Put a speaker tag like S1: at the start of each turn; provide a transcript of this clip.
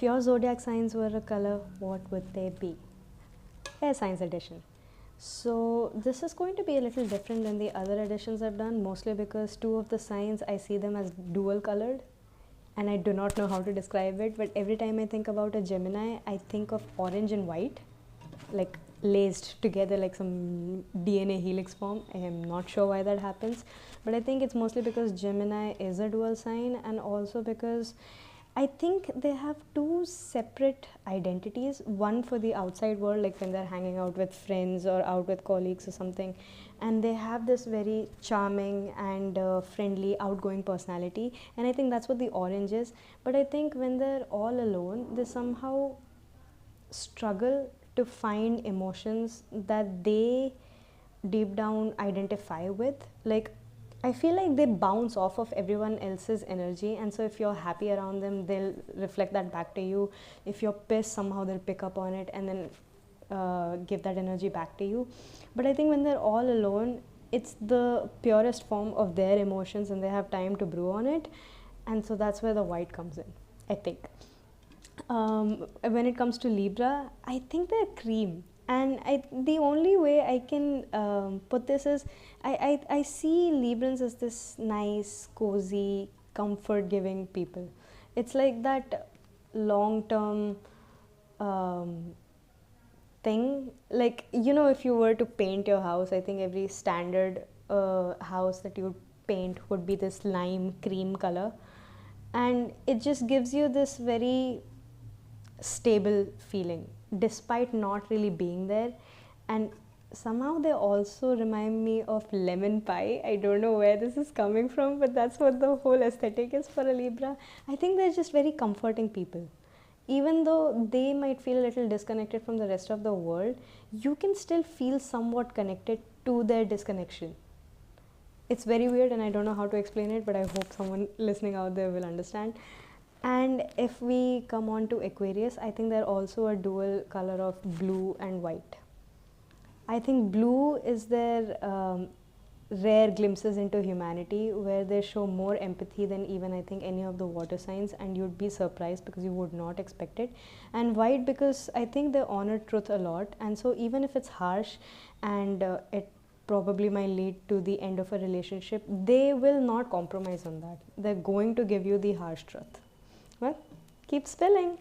S1: your zodiac signs were a color, what would they be? Air Signs edition. So this is going to be a little different than the other editions I've done, mostly because two of the signs I see them as dual colored, and I do not know how to describe it, but every time I think about a Gemini, I think of orange and white, like laced together like some DNA helix form. I am not sure why that happens, but I think it's mostly because Gemini is a dual sign, and also because I think they have two separate identities, one for the outside world, like when they're hanging out with friends or out with colleagues or something, and they have this very charming and friendly, outgoing personality, and I think that's what the orange is. But I think when they're all alone, they somehow struggle to find emotions that they deep down identify with. Like, I feel like they bounce off of everyone else's energy, and so if you're happy around them, they'll reflect that back to you. If you're pissed, somehow they'll pick up on it and then give that energy back to you. But I think when they're all alone, it's the purest form of their emotions and they have time to brew on it, and so that's where the white comes in, I think. When it comes to Libra, I think they're cream. And the only way I can put this is I see Librans as this nice, cozy, comfort-giving people. It's like that long-term thing. Like, if you were to paint your house, I think every standard house that you paint would be this lime cream color. And it just gives you this very stable feeling despite not really being there. And somehow they also remind me of lemon pie. I don't know where this is coming from, but that's what the whole aesthetic is for a Libra. I think they're just very comforting people. Even though they might feel a little disconnected from the rest of the world, you can still feel somewhat connected to their disconnection. It's very weird and I don't know how to explain it, but I hope someone listening out there will understand. And if we come on to Aquarius, I think they're also a dual color of blue and white. I think blue is their rare glimpses into humanity, where they show more empathy than even I think any of the water signs, and you'd be surprised because you would not expect it. And white, because I think they honor truth a lot, and so even if it's harsh and it probably might lead to the end of a relationship, they will not compromise on that. They're going to give you the harsh truth. Well, keep spilling.